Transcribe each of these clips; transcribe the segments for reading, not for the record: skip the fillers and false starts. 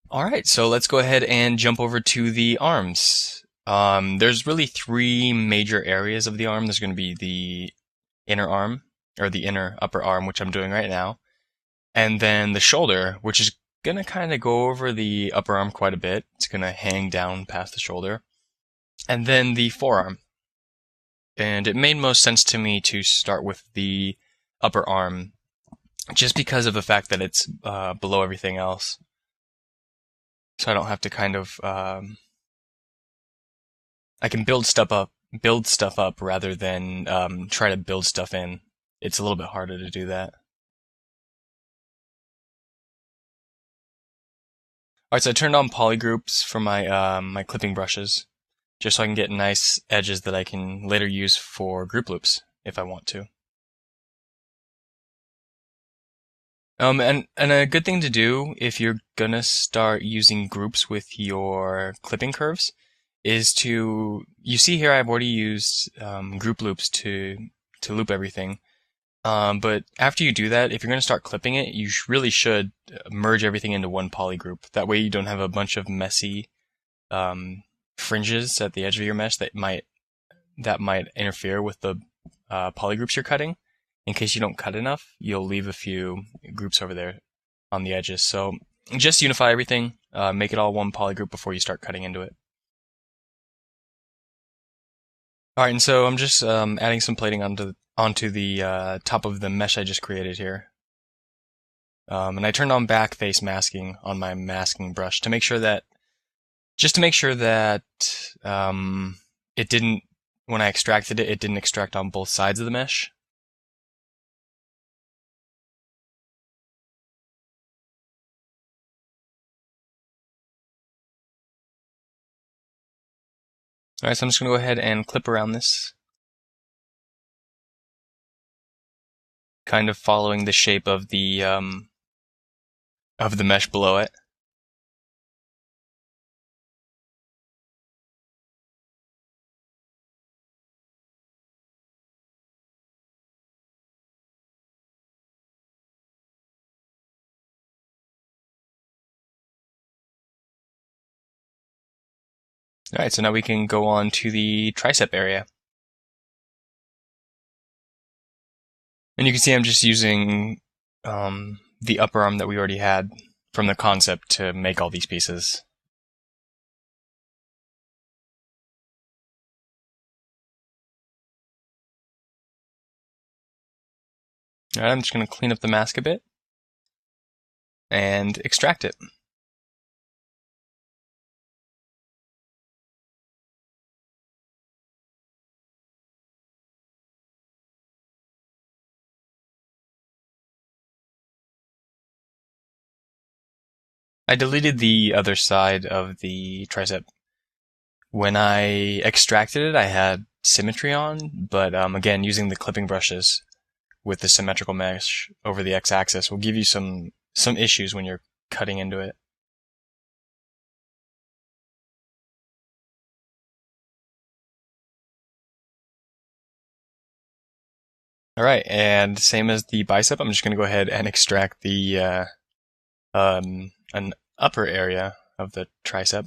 All right, so let's go ahead and jump over to the arms. There's really three major areas of the arm. There's going to be the inner arm, or the inner upper arm, which I'm doing right now, and then the shoulder, which is going to kind of go over the upper arm quite a bit. It's going to hang down past the shoulder, and then the forearm. And it made most sense to me to start with the upper arm, just because of the fact that it's below everything else. So I don't have to I can build stuff up rather than try to build stuff in. It's a little bit harder to do that. All right, so I turned on polygroups for my clipping brushes, just so I can get nice edges that I can later use for group loops if I want to. And a good thing to do if you're gonna start using groups with your clipping curves is you see here I've already used group loops to loop everything. But after you do that, if you're going to start clipping it, you really should merge everything into one poly group. That way you don't have a bunch of messy fringes at the edge of your mesh that might interfere with the poly groups you're cutting. In case you don't cut enough, you'll leave a few groups over there on the edges. So just unify everything, make it all one poly group before you start cutting into it. All right, and so I'm just adding some plating onto the top of the mesh I just created here. And I turned on back face masking on my masking brush to make sure that, it didn't, when I extracted it, it didn't extract on both sides of the mesh. All right, so I'm just going to go ahead and clip around this, kind of following the shape of the mesh below it. All right, so now we can go on to the tricep area. And you can see I'm just using the upper arm that we already had from the concept to make all these pieces. All right, I'm just going to clean up the mask a bit and extract it. I deleted the other side of the tricep. When I extracted it, I had symmetry on, but again, using the clipping brushes with the symmetrical mesh over the x-axis will give you some issues when you're cutting into it. All right, and same as the bicep, I'm just going to go ahead and extract the an upper area of the tricep.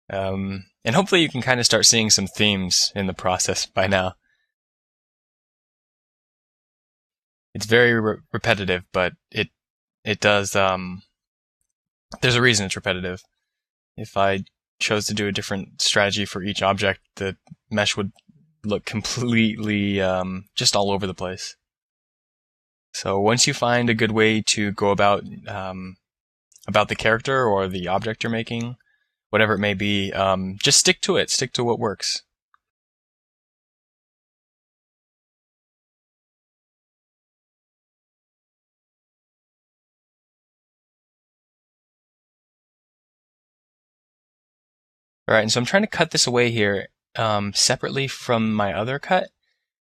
And hopefully you can kind of start seeing some themes in the process by now. It's very repetitive, but it does. There's a reason it's repetitive. If I chose to do a different strategy for each object, the mesh would look completely just all over the place. So once you find a good way to go about the character or the object you're making, whatever it may be, just stick to it. Stick to what works. All right, and so I'm trying to cut this away here separately from my other cut.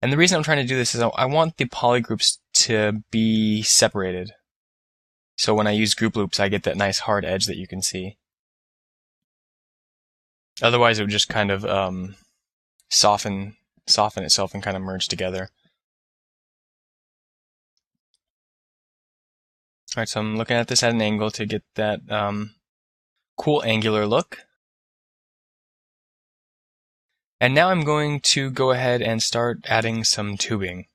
And the reason I'm trying to do this is I want the polygroups to be separated. So when I use group loops, I get that nice hard edge that you can see. Otherwise, it would just kind of soften itself and kind of merge together. Alright, so I'm looking at this at an angle to get that cool angular look. And now I'm going to go ahead and start adding some tubing.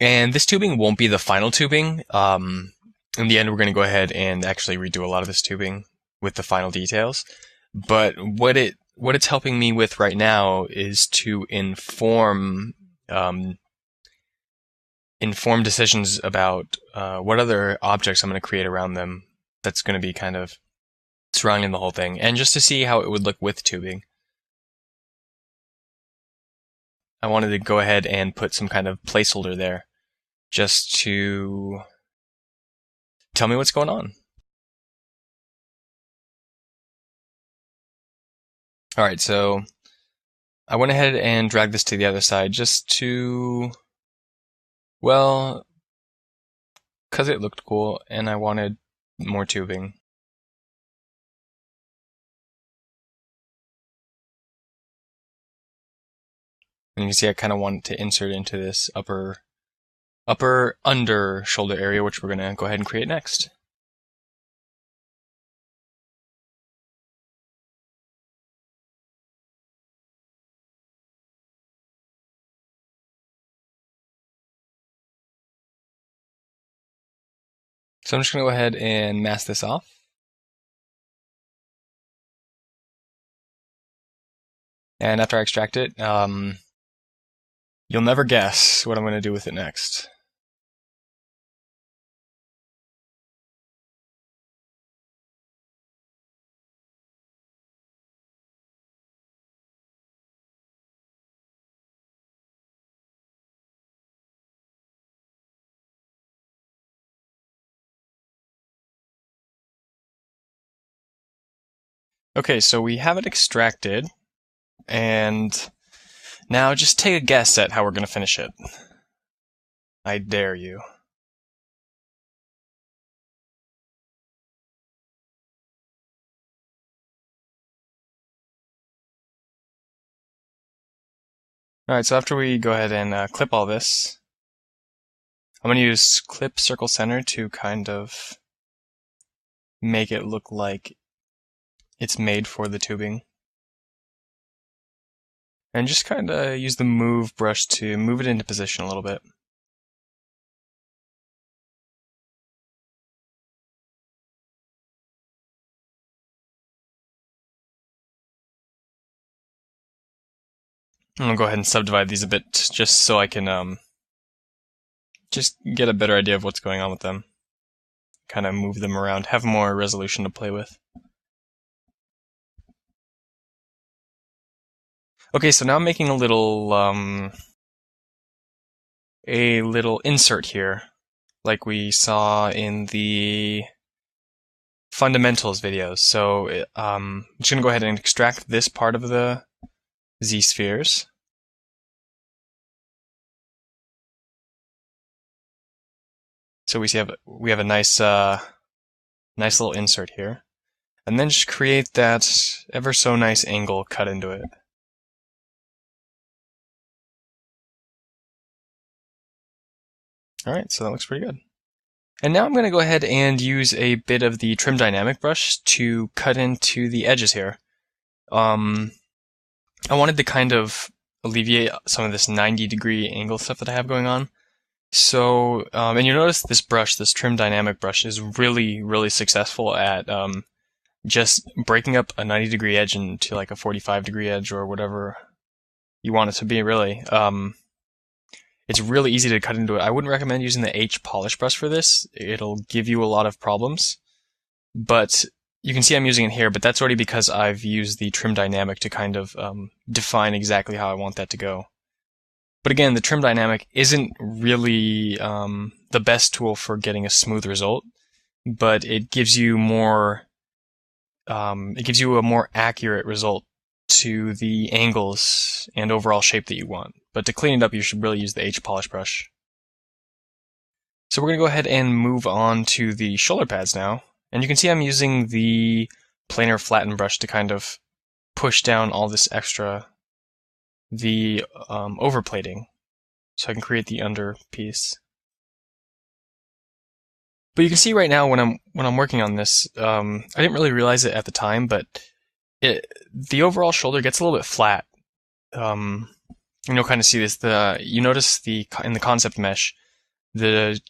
And this tubing won't be the final tubing. In the end, we're going to go ahead and actually redo a lot of this tubing with the final details. But what it's helping me with right now is to inform decisions about what other objects I'm going to create around them that's going to be kind of surrounding the whole thing, and just to see how it would look with tubing. I wanted to go ahead and put some kind of placeholder there just to tell me what's going on. Alright, so I went ahead and dragged this to the other side just to, well, because it looked cool and I wanted more tubing. And you can see I kind of want to insert into this upper under shoulder area, which we're going to go ahead and create next. So I'm just going to go ahead and mask this off. And after I extract it, you'll never guess what I'm going to do with it next. Okay, so we have it extracted, and now just take a guess at how we're going to finish it. I dare you. Alright, so after we go ahead and clip all this, I'm going to use clip circle center to kind of make it look like it's made for the tubing. And just kind of use the move brush to move it into position a little bit. I'm going to go ahead and subdivide these a bit just so I can just get a better idea of what's going on with them. Kind of move them around, have more resolution to play with. Okay, so now I'm making a little insert here, like we saw in the fundamentals videos. So I'm just going to go ahead and extract this part of the Z-spheres. So we have a nice little insert here, and then just create that ever so nice angle cut into it. Alright, so that looks pretty good. And now I'm going to go ahead and use a bit of the trim dynamic brush to cut into the edges here. I wanted to kind of alleviate some of this 90-degree angle stuff that I have going on. So, and you notice this brush, this trim dynamic brush, is really, really successful at just breaking up a 90-degree edge into like a 45-degree edge or whatever you want it to be, really. It's really easy to cut into it. I wouldn't recommend using the H polish brush for this. It'll give you a lot of problems. But you can see I'm using it here, but that's already because I've used the trim dynamic to kind of define exactly how I want that to go. But again, the trim dynamic isn't really the best tool for getting a smooth result, but it gives you more. It gives you a more accurate result to the angles and overall shape that you want. But to clean it up, you should really use the H polish brush. So we're going to go ahead and move on to the shoulder pads now. And you can see I'm using the planar flatten brush to kind of push down all this extra, the overplating. so I can create the under piece. But you can see right now when I'm working on this, I didn't really realize it at the time, but the overall shoulder gets a little bit flat. And you'll kind of see this. You notice in the concept mesh, the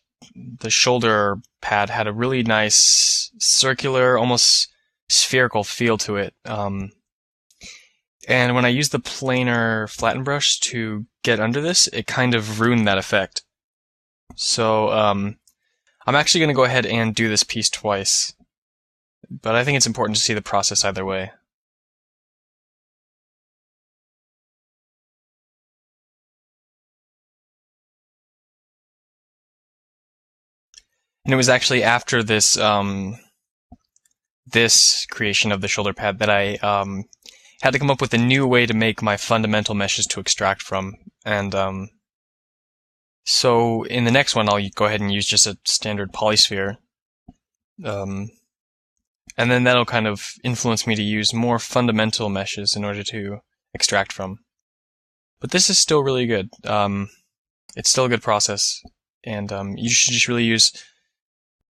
shoulder pad had a really nice circular, almost spherical feel to it. And when I used the planar flatten brush to get under this, it kind of ruined that effect. So I'm actually going to go ahead and do this piece twice, but I think it's important to see the process either way. And it was actually after this this creation of the shoulder pad that I had to come up with a new way to make my fundamental meshes to extract from. And so in the next one, I'll go ahead and use just a standard polysphere. And then that'll kind of influence me to use more fundamental meshes in order to extract from. But this is still really good. It's still a good process. And you should just really use